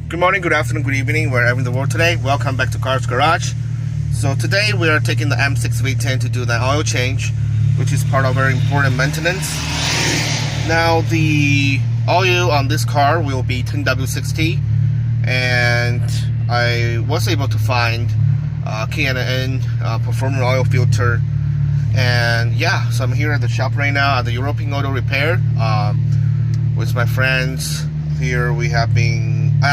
Good morning, good afternoon, good evening, wherever in the world today. Welcome back to Cars Garage. So today we are taking the M6 V10 to do the oil change, which is part of very important maintenance. Now the oil on this car will be 10W60, and I was able to find K&N performance oil filter. And yeah, so I'm here at the shop right now at the European Auto Repair with my friends. Here I have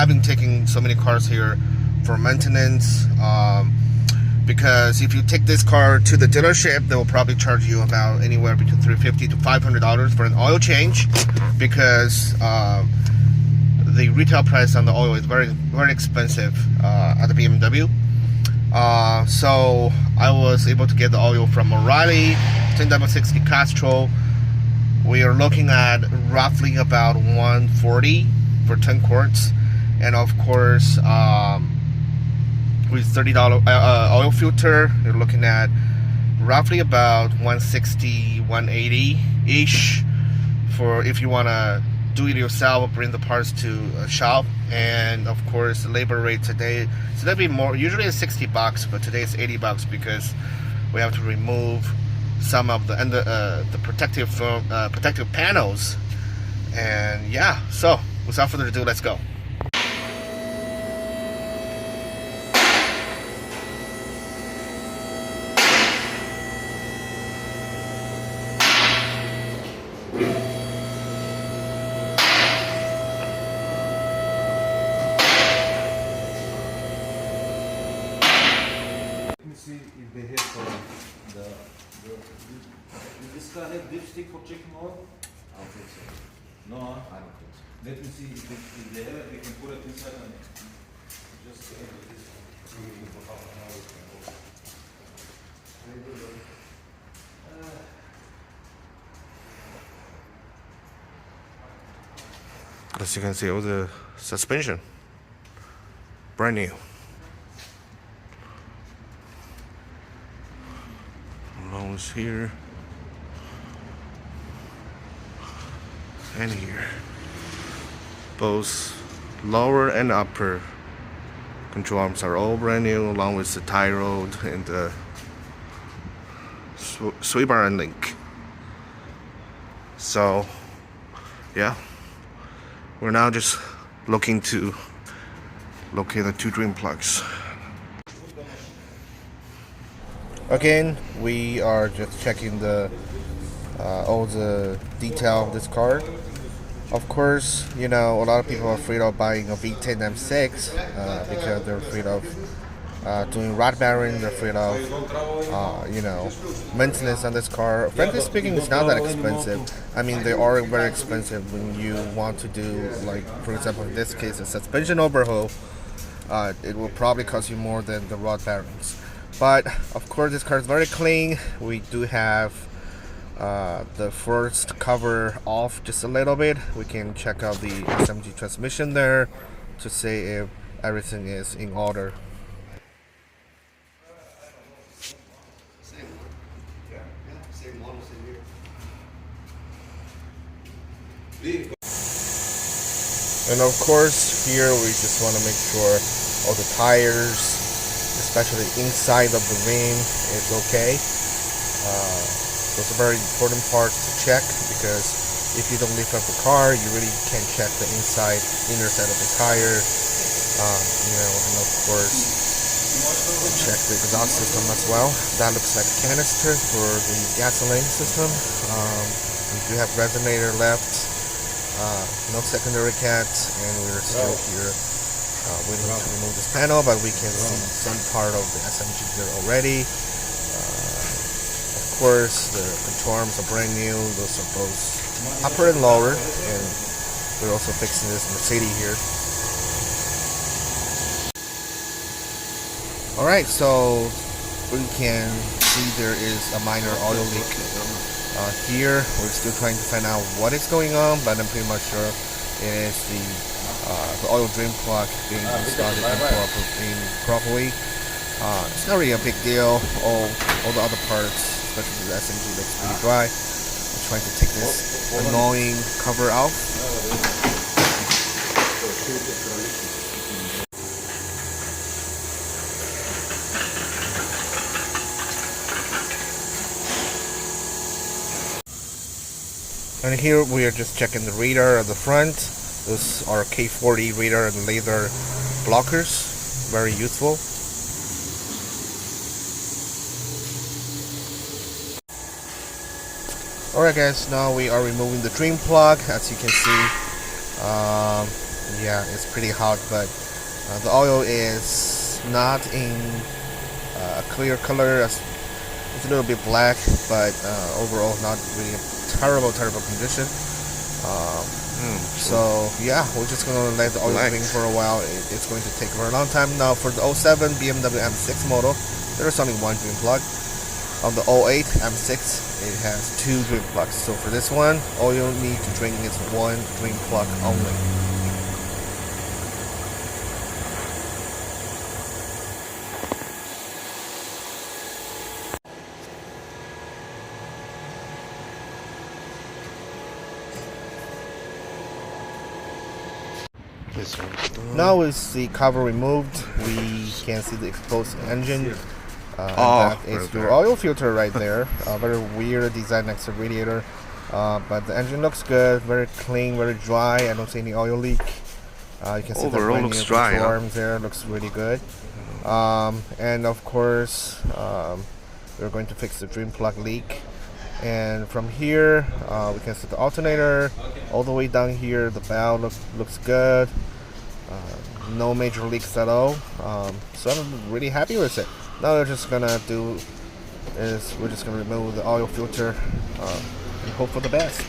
been taking so many cars here for maintenance, because if you take this car to the dealership, they will probably charge you about anywhere between $350 to $500 for an oil change, because the retail price on the oil is very expensive at the BMW. So I was able to get the oil from O'Reilly 10W60 Castrol. We are looking at roughly about $140 for 10 quarts, and of course with $30 oil filter, you're looking at roughly about $160, $180 ish for if you want to do it yourself or bring the parts to a shop. And of course the labor rate today, so that'd be more, usually it's $60, but today it's $80 because we have to remove some of the protective film, protective panels. And yeah, so without further ado, let's go. See if they have this car have dipstick for checking oil? I don't think so. No, I don't think so. Let me see if they have it, we can put it inside and just add this for half an hour. As you can see, all the suspension brand new. Loans here and here, both lower and upper control arms are all brand new, along with the tie rod and the sway bar and link. So yeah, we're now just looking to locate the two drain plugs. Again, we are just checking the all the detail of this car. Of course, you know, a lot of people are afraid of buying a V10 M6 because they're afraid of doing rod bearing, they're afraid of you know, maintenance on this car. Frankly speaking, it's not that expensive. I mean, they are very expensive when you want to do, like, for example, in this case, a suspension overhaul. It will probably cost you more than the rod bearings. But of course, this car is very clean. We do have the first cover off just a little bit. We can check out the SMG transmission there to see if everything is in order. And of course, here we just want to make sure all the tires, especially inside of the rim, is okay. Those are very important parts to check, because if you don't lift up the car, you really can't check the inner side of the tire. You know, and of course, check the exhaust system as well. That looks like a canister for the gasoline system. We do have resonator left, no secondary cats, and we're still here waiting to remove this panel, but we can see some part of the SMG there already. Of course, the control arms are brand new. Those are both upper and lower, and we're also fixing this Mercedes here. Alright, so we can see there is a minor oil leak here. We're still trying to find out what is going on, but I'm pretty much sure it is the oil drain plug being installed improperly. It's not really a big deal. All the other parts, especially the SMG, looks pretty dry. I'm trying to take this annoying cover out. And here we are just checking the radar at the front. Those are K40 radar and laser blockers, very useful. Alright guys, now we are removing the drain plug. As you can see, yeah, it's pretty hot, but the oil is not in a clear color. It's a little bit black, but overall not really a terrible condition. So yeah, we're just gonna let the oil drain for a while. It's going to take a very long time. Now for the 07 BMW M6 model, there's only one drain plug. On the 08 M6, it has two drain plugs. So for this one, all you need to drain is one drain plug only. Now with the cover removed, we can see the exposed engine. That is your oil filter right there. Very weird design next to the radiator. But the engine looks good, very clean, very dry. I don't see any oil leak. You can see overall the looks dry. arms there, looks really good. And of course, we're going to fix the drain plug leak. And from here, we can see the alternator all the way down here. The valve looks good. No major leaks at all. So I'm really happy with it. Now we're just gonna remove the oil filter and hope for the best.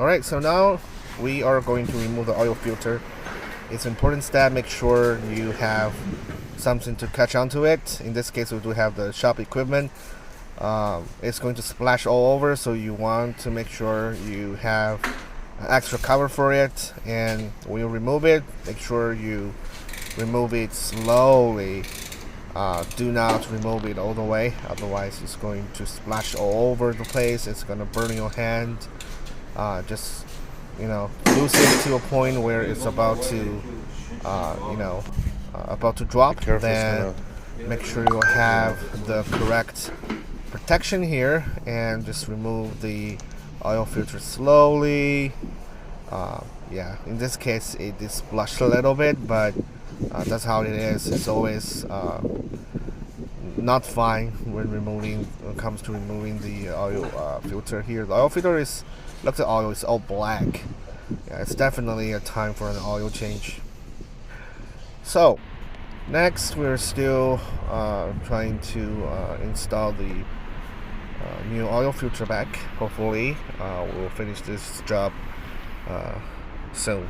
Alright, so now we are going to remove the oil filter. It's an important step. Make sure you have something to catch onto it. In this case, we do have the shop equipment. It's going to splash all over, so you want to make sure you have an extra cover for it. And when you remove it, make sure you remove it slowly. Do not remove it all the way, otherwise it's going to splash all over the place. It's going to burn your hand. Just loosen it to a point where it's about to drop. Then make sure you have the correct protection here, and just remove the oil filter slowly. Yeah, in this case it is splashed a little bit, but that's how it is. It's always not fine when it comes to removing the oil filter here. The oil filter look at oil, it's all black. Yeah, it's definitely a time for an oil change. So next, we're still trying to install the new oil filter back. Hopefully we'll finish this job soon.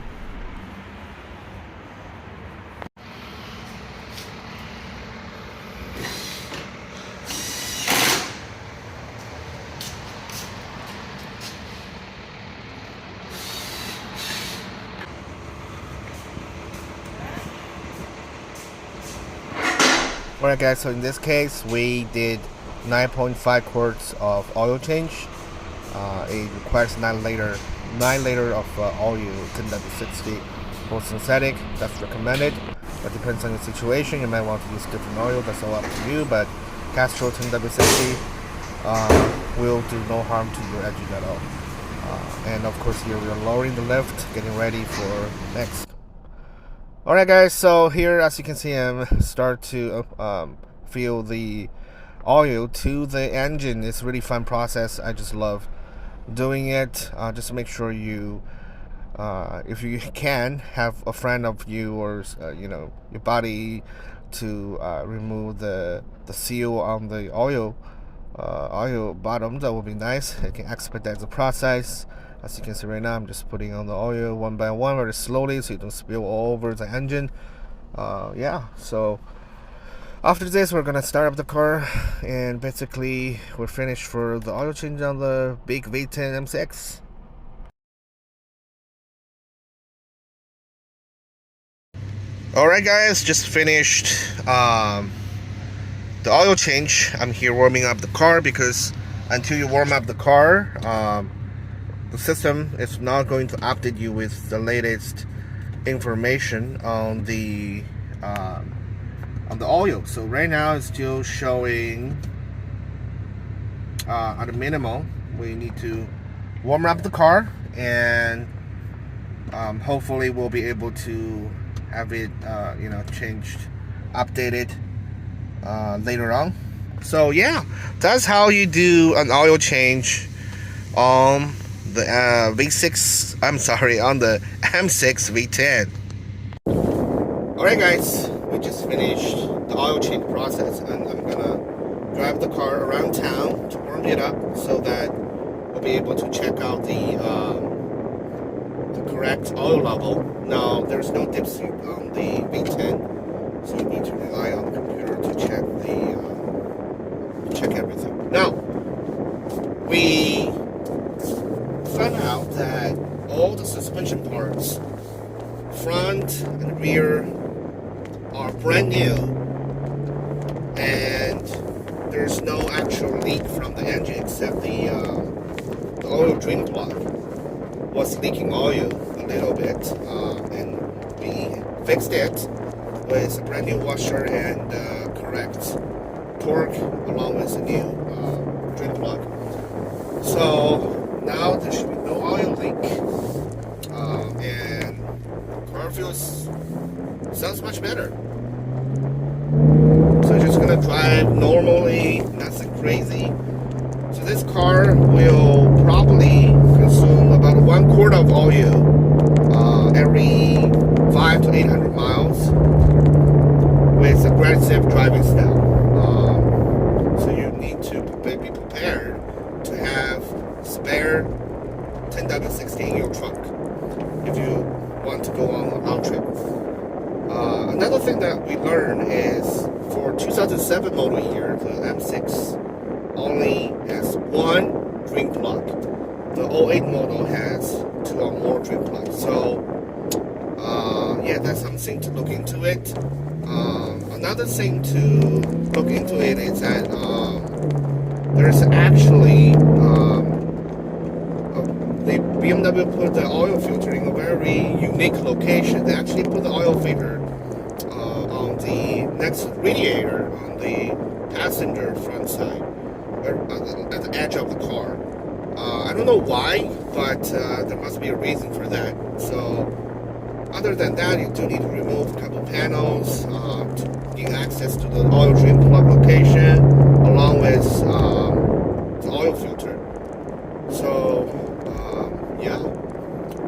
Alright guys, so in this case we did 9.5 quarts of oil change. It requires 9 liter of oil, 10W60 for synthetic. That's recommended, but depends on the situation. You might want to use different oil. That's all up to you. But Castrol 10W60 will do no harm to your engine at all. And of course, here we are lowering the lift, getting ready for next. Alright guys, so here as you can see, I'm start to fill the oil to the engine. It's a really fun process. I just love doing it. Just make sure you, if you can, have a friend of you or your buddy to remove the seal on the oil bottom. That would be nice. It can expedite the process. As you can see right now, I'm just putting on the oil one by one very slowly so you don't spill all over the engine. Yeah, so after this we're gonna start up the car, and basically we're finished for the oil change on the big V10 M6. Alright guys, just finished the oil change. I'm here warming up the car because until you warm up the car, the system is not going to update you with the latest information on the on the oil. So right now it's still showing at a minimum. We need to warm up the car, and hopefully we'll be able to have it changed, updated later on. So yeah, that's how you do an oil change on the V6. I'm sorry, on the M6 V10. Alright guys, we just finished the oil change process, and I'm gonna drive the car around town to warm it up so that we'll be able to check out the correct oil level. Now there's no dipstick on the V10, so you need to rely on the computer to check everything. Now we found out that all the suspension parts, front and rear, are brand new, and there's no actual leak from the engine except the oil drain plug was leaking oil a little bit, and we fixed it with a brand new washer and correct torque along with a new drain plug. So now there should be no oil leak, and the car sounds much better. So just gonna drive normally, nothing crazy. So this car will probably consume about 1 quart of oil every 500 to 800 miles with aggressive driving style. So you need to be prepared to have spare 10W60 in your trunk if you want to go on a road trip. Another thing that we learned is for 2007 model year, the M6 only has 1 drain plug. The 08 model has 2 or more drain plugs. So yeah, that's something to look into it. Another thing to look into it is that there's actually the BMW put the oil filter in a very unique location. They actually put the oil filter on the next radiator on the passenger front side, at the edge of the car. I don't know why, but there must be a reason for that. So other than that, you do need to remove a couple panels to gain access to the oil drain plug location, along with the oil filter. So yeah,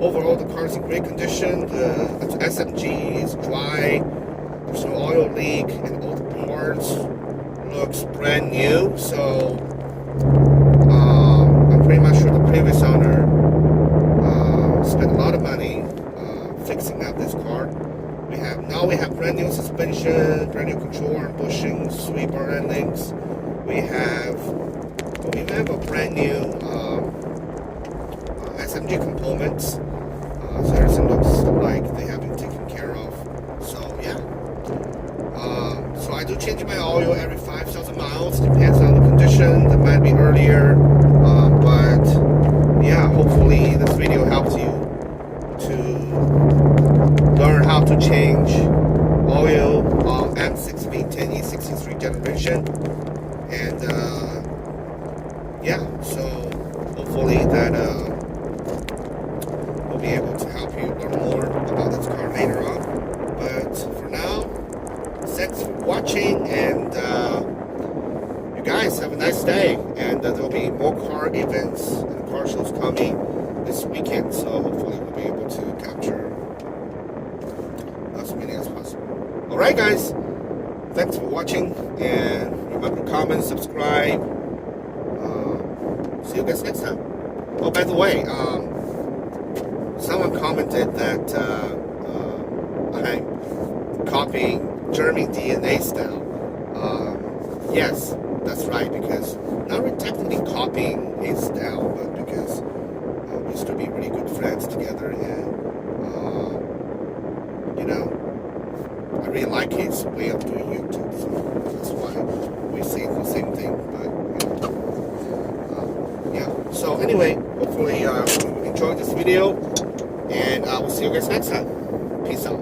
overall the car is in great condition. The SMG is dry, there's no oil leak, and all the parts looks brand new. So I'm pretty much sure the previous owner spent a lot of money fixing up this car. We have brand new suspension, brand new control arm bushings, sweeper endings. We have a brand new SMG components. So everything looks like they have been taken care of. So yeah. So I do change my oil every 5,000 miles. Depends on the condition. That might be earlier. But yeah, hopefully this video helps you to learn how to change oil on M6 V10 E63 generation. And yeah, so hopefully that will be able to help you learn more about this car later on. But for now, thanks for watching, and you guys have a nice day. And there'll be more car events and car shows coming this weekend, so hopefully we'll be able to capture as many as possible. Alright guys, thanks for watching, and remember to comment, subscribe. See you guys next time. Oh, by the way, someone commented that I'm copying German DNA style. Yes, that's right, because not really technically copying his style, but because we used to be really good friends together, and I really like his way of doing YouTube, so that's why we say the same thing. But yeah, so anyway, hopefully you enjoyed this video, and I will see you guys next time. Peace out.